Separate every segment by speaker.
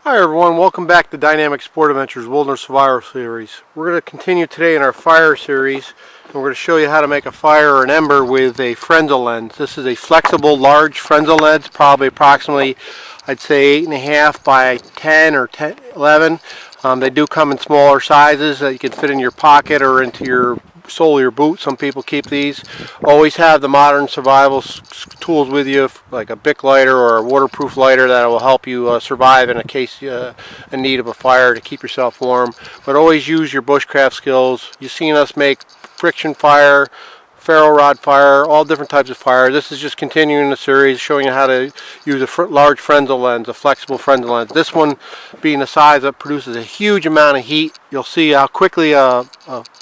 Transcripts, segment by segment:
Speaker 1: Hi everyone, welcome back to Dynamic Sport Adventures Wilderness Survival Series. We're going to continue today in our fire series, and we're going to show you how to make a fire or an ember with a Fresnel lens. This is a flexible, large Fresnel lens, probably approximately, I'd say 8.5 by 10 or 11. They do come in smaller sizes that you can fit in your pocket or into your sole of your boot. Some people keep these. Always have the modern survival tools with you, like a Bic lighter or a waterproof lighter that will help you survive in a case in need of a fire to keep yourself warm. But always use your bushcraft skills. You've seen us make friction fire, ferro rod fire, all different types of fire. This is just continuing the series, showing you how to use a large Fresnel lens, a flexible Fresnel lens. This one, being the size that produces a huge amount of heat. You'll see how quickly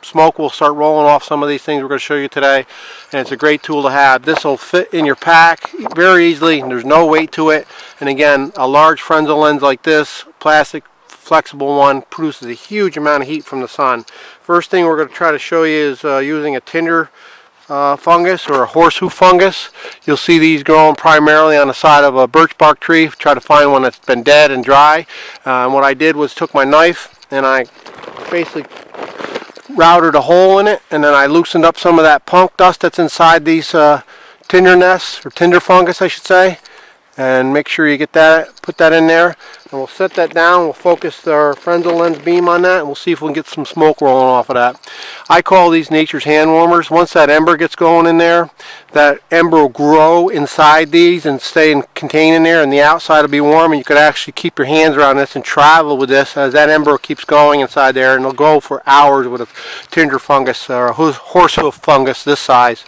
Speaker 1: smoke will start rolling off some of these things we're going to show you today, and it's a great tool to have. This will fit in your pack very easily, and there's no weight to it. And again, a large Fresnel lens like this, plastic flexible one, produces a huge amount of heat from the sun. First thing we're going to try to show you is using a tinder fungus or a horseshoe fungus. You'll see these growing primarily on the side of a birch bark tree. Try to find one that's been dead and dry. And what I did was took my knife and I basically routed a hole in it, and then I loosened up some of that punk dust that's inside these tinder nests, or tinder fungus I should say. And make sure you get that, put that in there, and we'll set that down. We'll focus our Fresnel lens beam on that, and we'll see if we can get some smoke rolling off of that. I call these nature's hand warmers. Once that ember gets going in there, that ember will grow inside these and stay and contain in there, and the outside will be warm, and you could actually keep your hands around this and travel with this as that ember keeps going inside there, and it'll go for hours with a tinder fungus or a horseshoe fungus this size,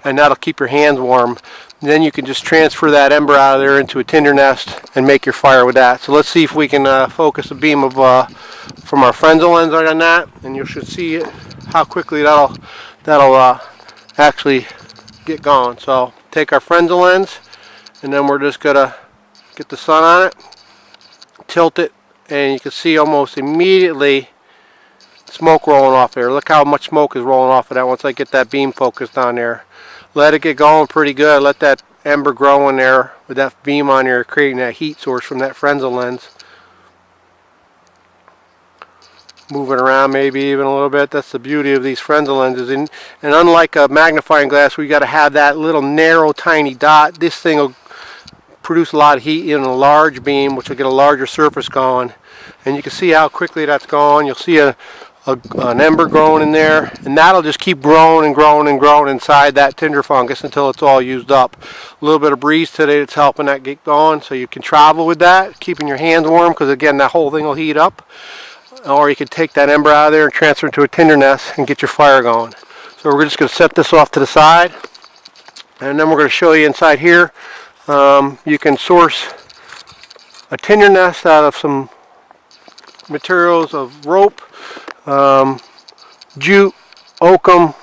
Speaker 1: and that'll keep your hands warm. Then you can just transfer that ember out of there into a tinder nest and make your fire with that. So let's see if we can focus a beam of from our Fresnel lens on that, and you should see how quickly that'll actually get going. So take our Fresnel lens, and then we're just gonna get the sun on it, tilt it, and you can see almost immediately smoke rolling off there. Look how much smoke is rolling off of that once I get that beam focused on there. Let it get going pretty good. Let that ember grow in there with that beam on there, creating that heat source from that Fresnel lens. Move it around maybe even a little bit. That's the beauty of these Fresnel lenses. And unlike a magnifying glass where you got to have that little narrow tiny dot, this thing will produce a lot of heat in a large beam, which will get a larger surface going. And you can see how quickly that's going. You'll see an ember growing in there, and that'll just keep growing and growing and growing inside that tinder fungus until it's all used up. A little bit of breeze today that's helping that get going, so you can travel with that, keeping your hands warm, because again that whole thing will heat up. Or you can take that ember out of there and transfer it to a tinder nest and get your fire going. So we're just going to set this off to the side, and then we're going to show you inside here. You can source a tinder nest out of some materials of rope, jute, oakum,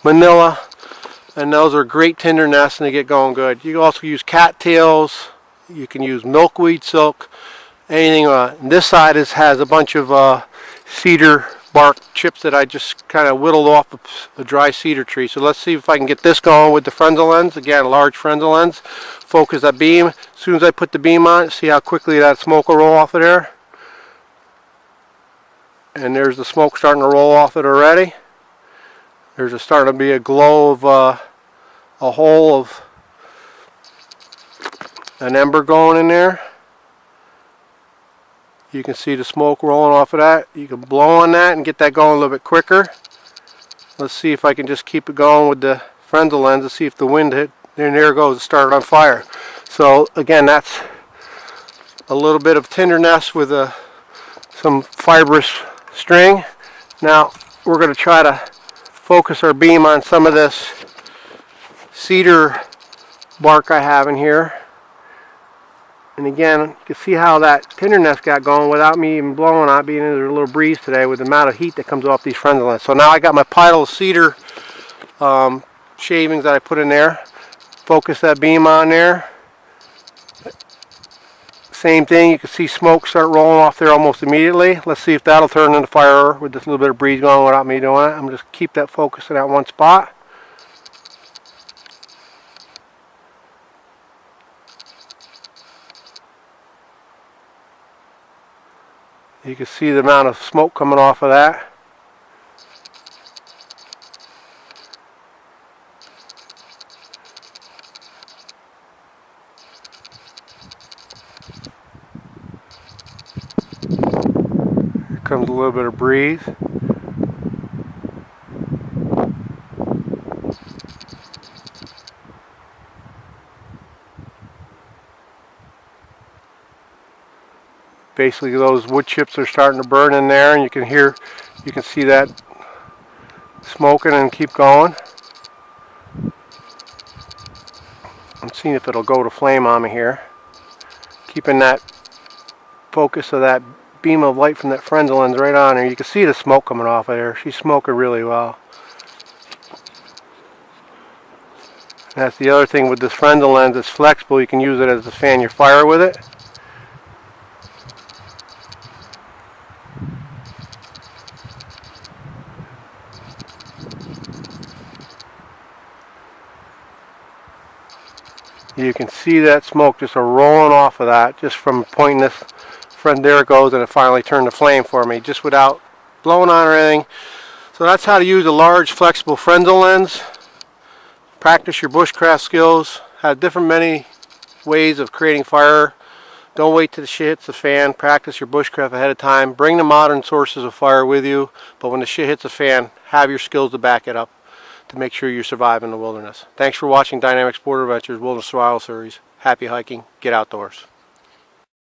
Speaker 1: manila, and those are great tinder nests and they get going good. You can also use cattails, you can use milkweed silk, anything. This side has a bunch of cedar bark chips that I just kind of whittled off a dry cedar tree. So let's see if I can get this going with the Fresnel lens. Again, a large Fresnel lens. Focus that beam. As soon as I put the beam on, see how quickly that smoke will roll off of there. And there's the smoke starting to roll off it already. There's starting to be a glow of a hole of an ember going in there. You can see the smoke rolling off of that. You can blow on that and get that going a little bit quicker. Let's see if I can just keep it going with the Fresnel lens to see if the wind hit. There it goes, it started on fire. So again, that's a little bit of tinder nest with some fibrous string. Now we're going to try to focus our beam on some of this cedar bark I have in here. And again, you can see how that tinder nest got going without me even blowing on it, being there's a little breeze today with the amount of heat that comes off these Fresnel lenses. So now I got my pile of cedar shavings that I put in there. Focus that beam on there. Same thing, you can see smoke start rolling off there almost immediately. Let's see if that'll turn into fire with this little bit of breeze going without me doing it. I'm just keep that focus in that one spot. You can see the amount of smoke coming off of that. Here comes a little bit of breeze. Basically those wood chips are starting to burn in there, and you can see that smoking and keep going. I'm seeing if it'll go to flame on me here. Keeping that focus of that beam of light from that Fresnel lens right on her. You can see the smoke coming off of there. She's smoking really well. That's the other thing with this Fresnel lens. It's flexible. You can use it as to fan your fire with it. You can see that smoke just rolling off of that, just from pointing this friend. There it goes, and it finally turned to flame for me, just without blowing on or anything. So that's how to use a large flexible Fresnel lens. Practice your bushcraft skills. Have many ways of creating fire. Don't wait till the shit hits the fan. Practice your bushcraft ahead of time. Bring the modern sources of fire with you, but when the shit hits the fan, have your skills to back it up, to make sure you survive in the wilderness. Thanks for watching Dynamic Sport Adventures Wilderness Survival Series. Happy hiking. Get outdoors.